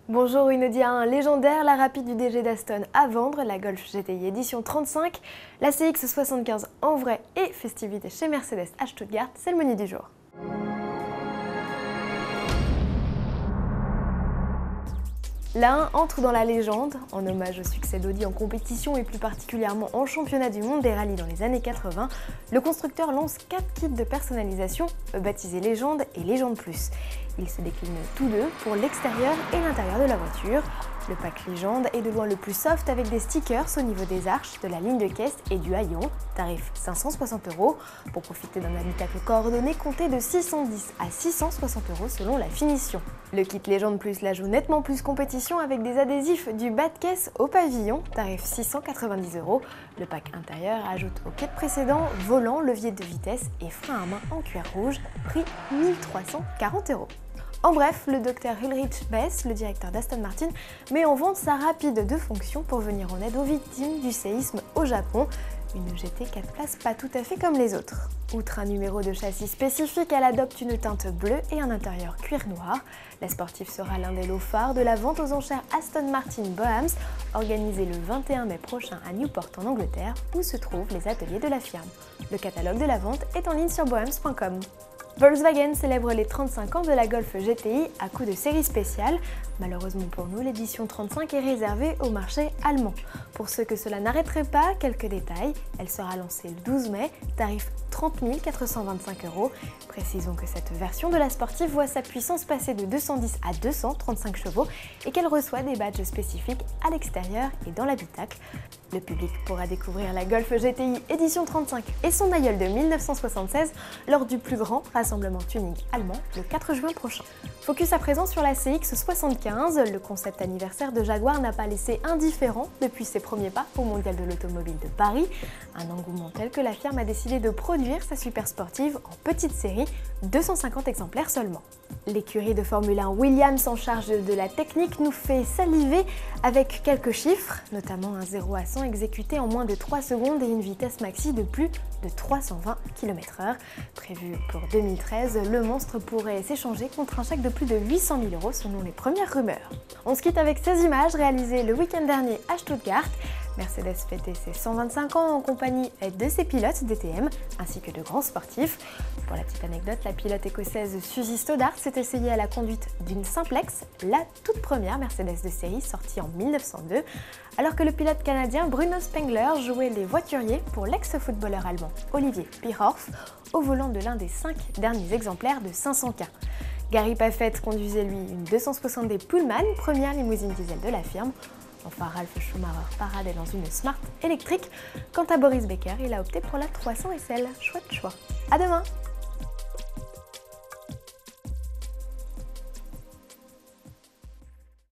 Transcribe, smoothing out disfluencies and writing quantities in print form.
Bonjour, une Audi A1 légendaire, la rapide du DG d'Aston à vendre, la Golf GTI édition 35, la CX-75 en vrai et festivité chez Mercedes à Stuttgart, c'est le menu du jour. La 1 entre dans la légende, en hommage au succès d'Audi en compétition et plus particulièrement en championnat du monde des rallyes dans les années 80, le constructeur lance 4 kits de personnalisation, baptisés Légende et Légende Plus. Ils se déclinent tous deux pour l'extérieur et l'intérieur de la voiture. Le pack Légende est de loin le plus soft avec des stickers au niveau des arches, de la ligne de caisse et du haillon, tarif 560 €. Pour profiter d'un habitacle coordonné, comptez de 610 à 660 € selon la finition. Le kit Légende Plus la joue nettement plus compétition avec des adhésifs du bas de caisse au pavillon, tarif 690 €. Le pack intérieur ajoute au kit précédent volant, levier de vitesse et frein à main en cuir rouge, prix 1340 €. En bref, le docteur Ulrich Bess, le directeur d'Aston Martin, met en vente sa rapide de fonction pour venir en aide aux victimes du séisme au Japon. Une GT 4 places pas tout à fait comme les autres. Outre un numéro de châssis spécifique, elle adopte une teinte bleue et un intérieur cuir noir. La sportive sera l'un des lots phares de la vente aux enchères Aston Martin Bohams, organisée le 21 mai prochain à Newport en Angleterre, où se trouvent les ateliers de la firme. Le catalogue de la vente est en ligne sur bohams.com. Volkswagen célèbre les 35 ans de la Golf GTI à coup de série spéciale. Malheureusement pour nous, l'édition 35 est réservée au marché allemand. Pour ceux que cela n'arrêterait pas, quelques détails. Elle sera lancée le 12 mai, tarif 30 425 €. Précisons que cette version de la sportive voit sa puissance passer de 210 à 235 chevaux et qu'elle reçoit des badges spécifiques à l'extérieur et dans l'habitacle. Le public pourra découvrir la Golf GTI édition 35 et son aïeul de 1976 lors du plus grand rassemblement tuning allemand le 4 juin prochain. Focus à présent sur la CX-75, le concept anniversaire de Jaguar n'a pas laissé indifférent depuis ses premiers pas au Mondial de l'Automobile de Paris. Un engouement tel que la firme a décidé de produire sa super sportive en petite série, 250 exemplaires seulement. L'écurie de Formule 1 Williams en charge de la technique nous fait saliver avec quelques chiffres, notamment un 0 à 100 exécuté en moins de 3 secondes et une vitesse maxi de plus de 320 km/h. Prévu pour 2013, le monstre pourrait s'échanger contre un chèque de plus de 800 000 € selon les premières rumeurs. On se quitte avec ces images réalisées le week-end dernier à Stuttgart. Mercedes fêtait ses 125 ans en compagnie de ses pilotes DTM ainsi que de grands sportifs. Pour la petite anecdote, la pilote écossaise Suzy Stoddart s'est essayée à la conduite d'une Simplex, la toute première Mercedes de série sortie en 1902, alors que le pilote canadien Bruno Spengler jouait les voituriers pour l'ex-footballeur allemand Olivier Bierhoff au volant de l'un des 5 derniers exemplaires de 500K. Gary Paffett conduisait lui une 260D Pullman, première limousine diesel de la firme. Enfin, Ralf Schumacher paradait dans une Smart électrique. Quant à Boris Becker, il a opté pour la 300 SL. Chouette choix. À demain!